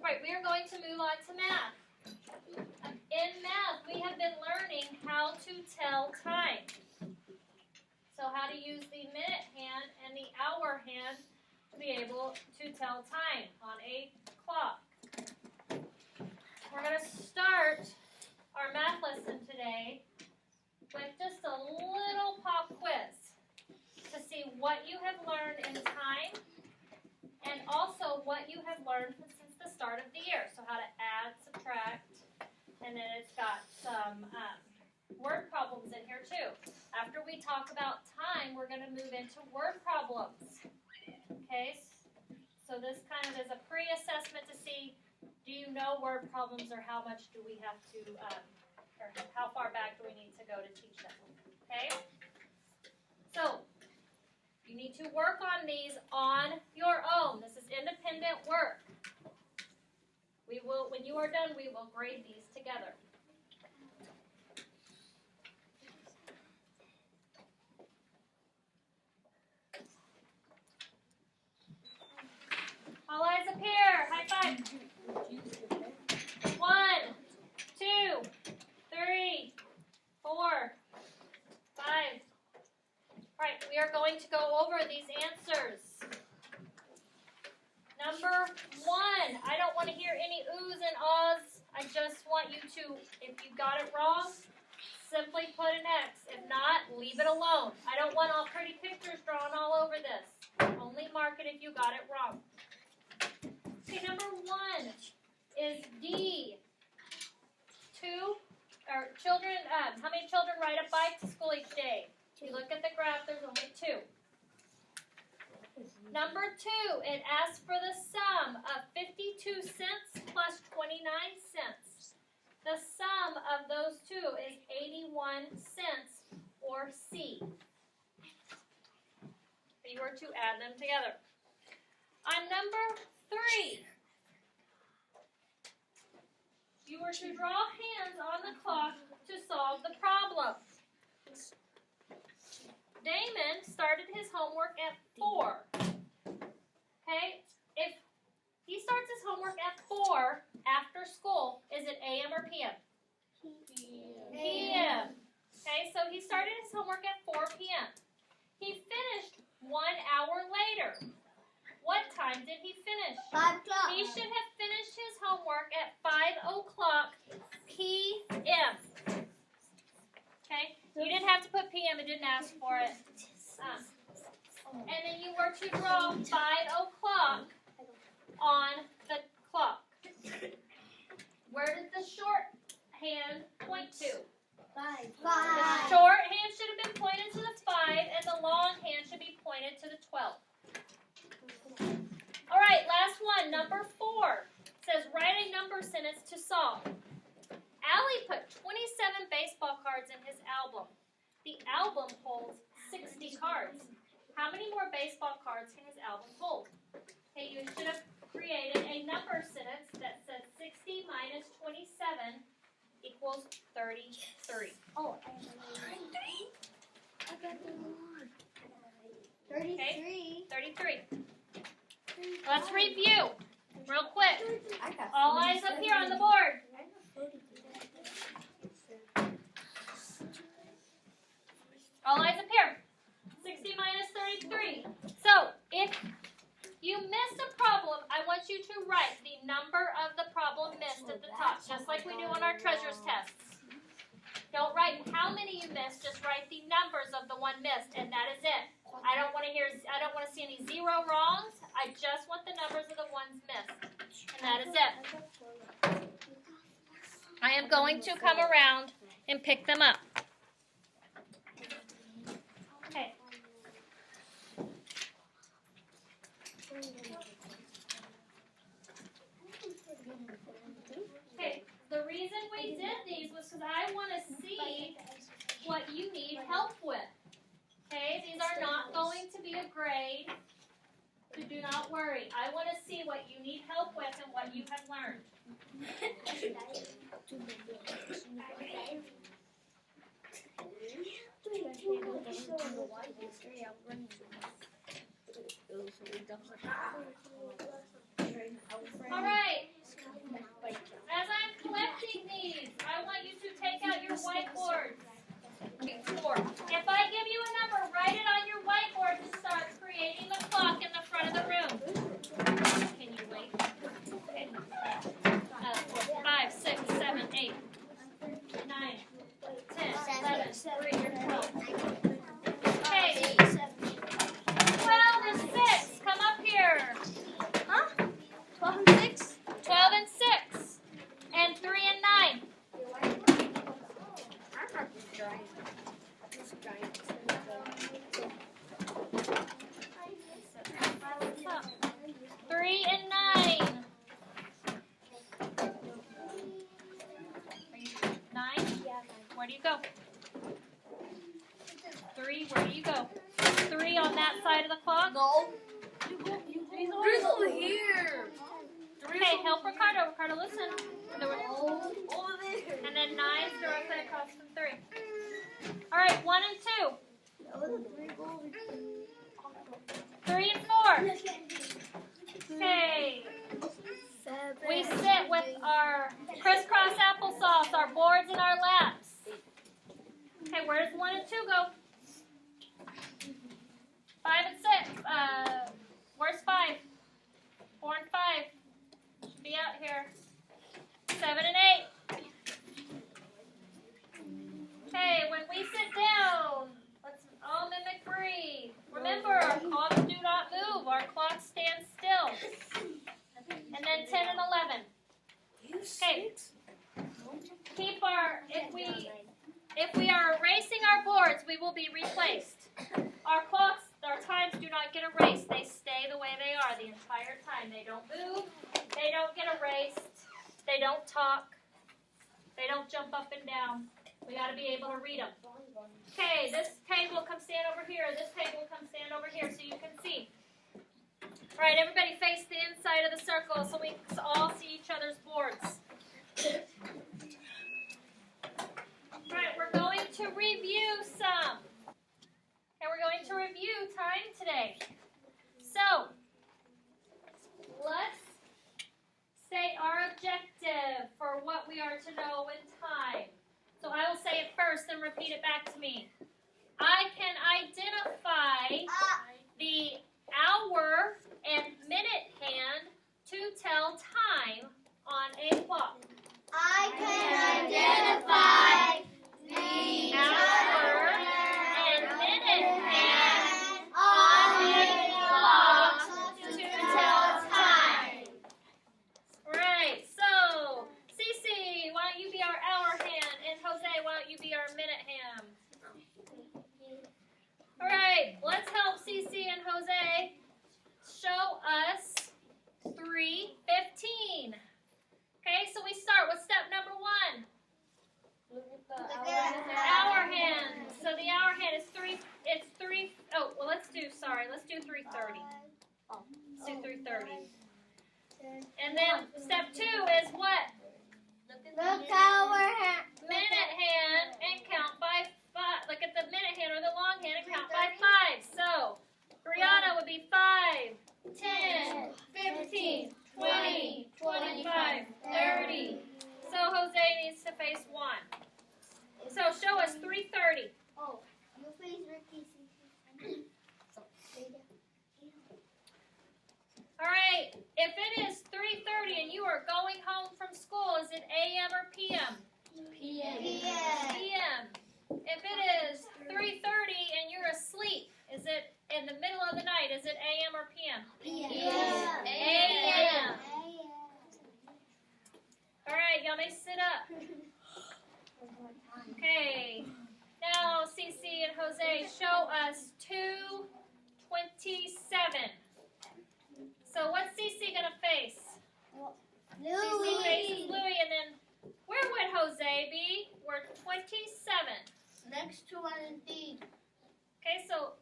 Right, we are going to move on to math. In math, we have been learning how to tell time. So how to use the minute hand and the hour hand to be able to tell time on a clock. We're going to start our math lesson today with just a little pop quiz to see what you have learned in time and also what you have learned since the start of the year. So how to add, subtract, and then it's got some word problems in here too. After we talk about time, we're going to move into word problems. Okay, so this kind of is a pre-assessment to see, do you know word problems or how much do we have to, or how far back do we need to go to teach them? Okay, so you need to work on these on your own. This is independent work. We will, when you are done, we will grade these together. All eyes up here. High five. 1, 2, 3, 4, 5. All right, we are going to go over these answers. Number 1, I don't want to hear any oohs and ahs. I just want you to, if you got it wrong, simply put an X. If not, leave it alone. I don't want all pretty pictures drawn all over this. Only mark it if you got it wrong. Okay, number 1 is D. 2, or children, how many children ride a bike to school each day? If you look at the graph, there's only 2. Number 2, it asks for the sum of 52 cents plus 29 cents. The sum of those two is 81 cents, or C. If you were to add them together. On number 3, you were to draw hands on the clock to solve the problem. Damon started his homework at 4. Okay, if he starts his homework at 4 after school, is it AM or PM? PM. Okay, so he started his homework at 4 p.m. He finished 1 hour later. What time did he finish? 5 o'clock. He should have finished his homework at 5 o'clock p.m. Okay, you didn't have to put p.m. It didn't ask for it. And then you were to draw 5 o'clock on the clock. Where did the short hand point to? 5. The short hand should have been pointed to the 5, and the long hand should be pointed to the 12. All right, last one, number 4. It says, write a number sentence to solve. Allie put 27 baseball cards in his album. The album holds 60 cards. How many more baseball cards can his album hold? Okay, you should have created a number sentence that says 60 minus 27 equals 33. Oh, I got the one. 33. Okay, 33. Let's review real quick. All eyes up here on the board. All eyes up here. 60 minus 33. So, if you missed a problem, I want you to write the number of the problem missed at the top, just like we do on our treasures tests. Don't write how many you missed, just write the numbers of the one missed, and that is it. I don't want to see any 0 wrongs. I just want the numbers of the ones missed. And that is it. I am going to come around and pick them up. Okay. Okay, the reason we did these was because I want to see what you need help with. Okay, these are not going to be a grade, so do not worry. I want to see what you need help with and what you have learned. All right. Where do you go? 3, where do you go? 3 on that side of the clock? No. Three's over here. Okay, help Ricardo. Ricardo, listen. There were, Over there. and then 9's directly across from 3. All right, 1 and 2. 3 and 4. Okay. We sit with our crisscross applesauce, our boards, and our laps. Okay, where does 1 and 2 go? 5 and 6. Where's 5? 4 and 5. Should be out here. 7 and 8. Okay, when we sit down, let's all mimic breathe. Remember, our clocks do not move. Our clock stands still. And then 10 and 11. Okay. Keep our, if we are erasing our boards, we will be replaced. Our clocks, our times do not get erased. They stay the way they are the entire time. They don't move. They don't get erased. They don't talk. They don't jump up and down. We got to be able to read them. Okay, this table come stand over here. This table come stand over here so you can see. All right, everybody face the inside of the circle so we all see each other's boards. All right, we're going to review some. And we're going to review time today. So, let's say our objective for what we are to know in time. So I will say it first and repeat it back to me. I can identify the hour and minute hand to tell time on a clock. I can identify the Hour and minute hand on a a clock clock to to tell tell time. Right, so Cece, why don't you be our hour hand, and Jose, why don't you be our minute hand? All right, let's help Cece and Jose show us 3:15. Okay, so we start with step number 1. Hour hand. So the hour hand is 3. It's 3. Oh, well, let's do 3:30. Let's do 3:30. And then step 2 is what? Look our hand. Minute hand and count by 5. Look at the minute hand or the long hand and count by 5. So Brianna would be 5, 10, 15, 20, 25, 30. So Jose needs to face 1. So show us 3:30. Oh, you face Ricky. All right. If it is 3:30 and you are going home from school, is it AM or PM? PM. PM. If it is 3:30 and you're asleep, is it in the middle of the night? Is it AM or PM? PM. AM. All right, y'all may sit up. Okay. Now, Cece and Jose, show us 2:27. So what's Cece gonna face? Cece faces Louie, and then where would Jose be? We're 27. Next to one indeed. Okay, so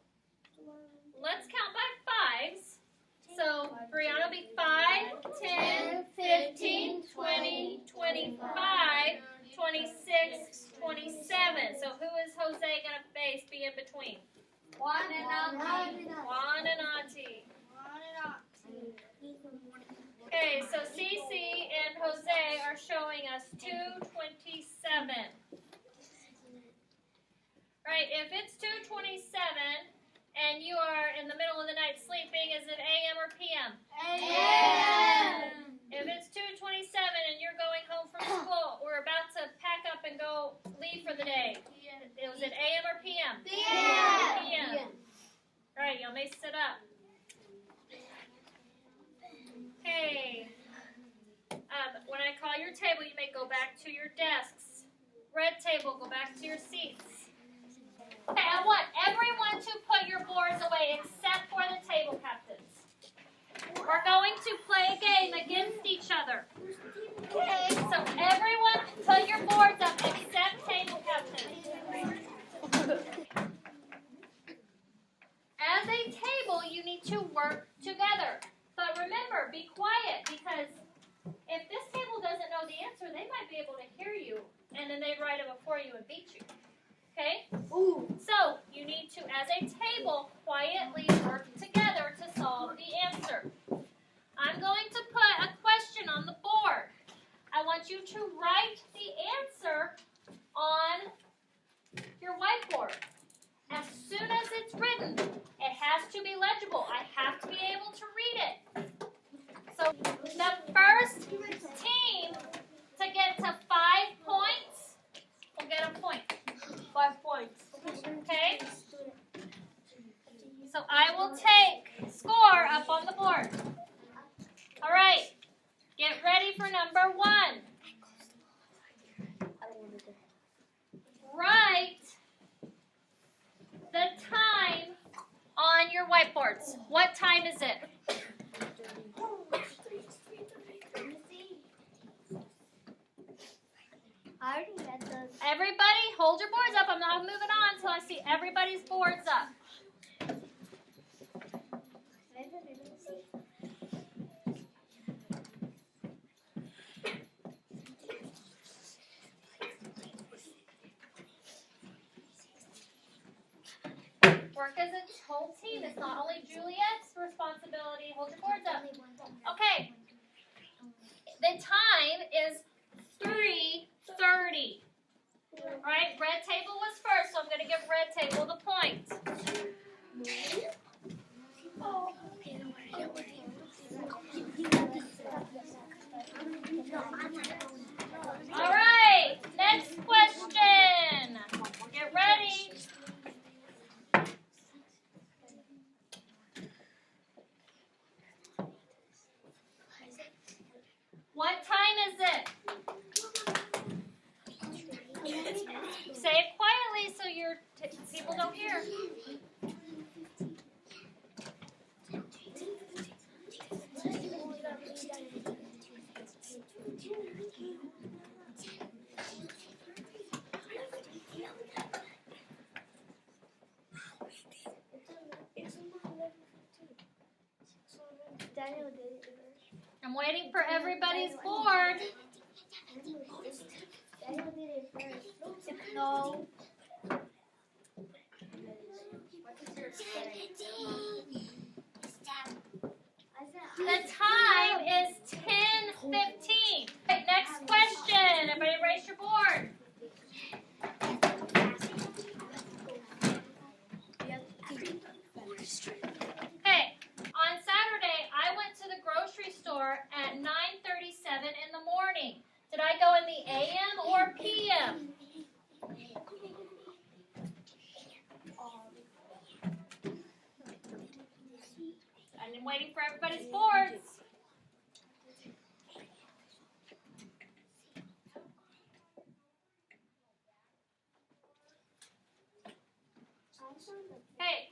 let's count by 5s. So Brianna will be 5, 10, 15, 20, 25, 26, 27. So who is Jose going to face, be in between? Juan and Auntie. Juan and Auntie. Okay, so Cece and Jose are showing us 2:27. Right, if it's 2:27 and you are in the middle of the night sleeping, is it AM or PM? AM. If it's 2:27 and you're going home from school, we're about to pack up and go leave for the day. Was it AM or PM? PM. All right, y'all may sit up. Okay. When I call your table, you may go back to your desks. Red table, go back to your seats. Okay, I want everyone to put your boards away except for the table captains. We're going to play a game against each other. Okay, so everyone put your boards up except table captains. and then they'd write it before you and beat you. Okay? Ooh. So, you need to, as a table, quietly work together to solve the answer. I'm going to put a question on the board. I want you to write the answer on your whiteboard. As soon as it's written, it has to be legible. I have to be able to read it. So the first team to get to 5 points will get a point. 5 points. Okay? So I will take score up on the board. All right. Get ready for number 1. Write the time on your whiteboards. What time is it? I already read those. Everybody, hold your boards up. I'm not moving on until I see everybody's boards up. Work as a whole team. It's not only Juliet's responsibility. Hold your boards up. Okay. The time is 3:30. All right, red table was first, so I'm going to give red table the point. All right, next question. Get ready. What time is it? Say it quietly so your people don't hear. Daniel did it. I'm waiting for everybody's board. Daniel did it first. No. The time is 10:15. Okay, next question. Everybody erase your board. Okay, on Saturday, I went to the grocery store at 9:37 in the morning. Did I go in the AM or PM? I'm waiting for everybody's boards. Hey,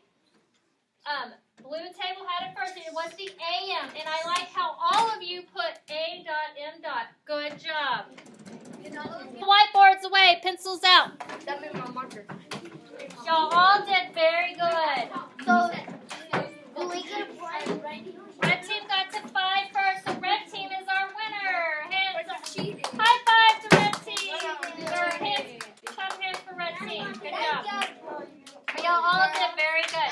blue table had it first. It was the AM, and I like how all of you put A.M. Good job. Whiteboards away, pencils out. That made my marker. Y'all all did very good. So, do we get a point? Red team got to 5 first, so red team is our winner. Hands up. High five to red team. Or hands, clap hands for red team. Good job. Y'all all did very good.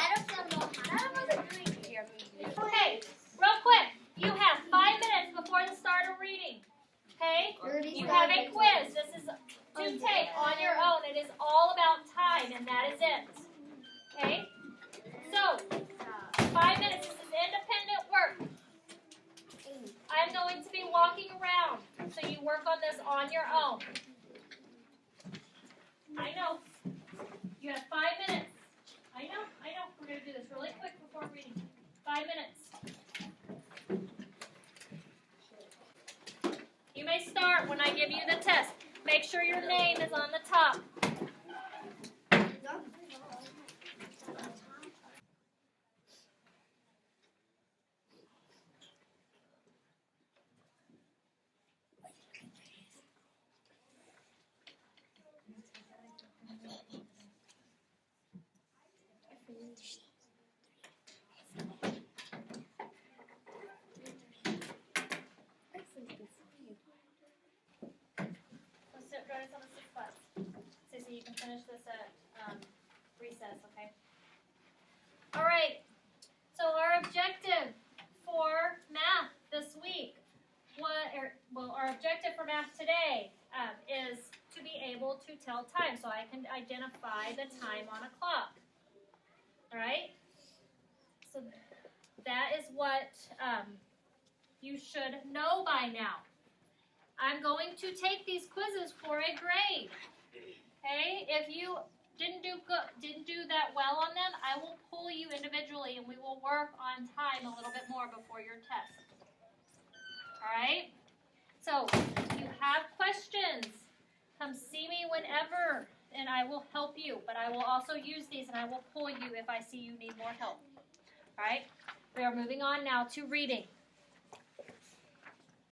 Okay, real quick. You have 5 minutes before the start of reading. Okay? You have a quiz. This is to take on your own. It is all about time, and that is it. Okay? So, 5 minutes. This is independent work. I'm going to be walking around, so you work on this on your own. I know. You have 5 minutes. I know. We're going to do this really quick before reading. 5 minutes. You may start when I give you the test. Make sure your name is on the top. Let's sit right on the 6 finish this at recess, okay? All right. So our objective for math this week, our objective for math today is to be able to tell time, so I can identify the time on a clock. All right. So that is what you should know by now. I'm going to take these quizzes for a grade. Okay? If you didn't do that well on them, I will pull you individually and we will work on time a little bit more before your test. All right? So, if you have questions, come see me whenever and I will help you. But I will also use these and I will pull you if I see you need more help. All right? We are moving on now to reading.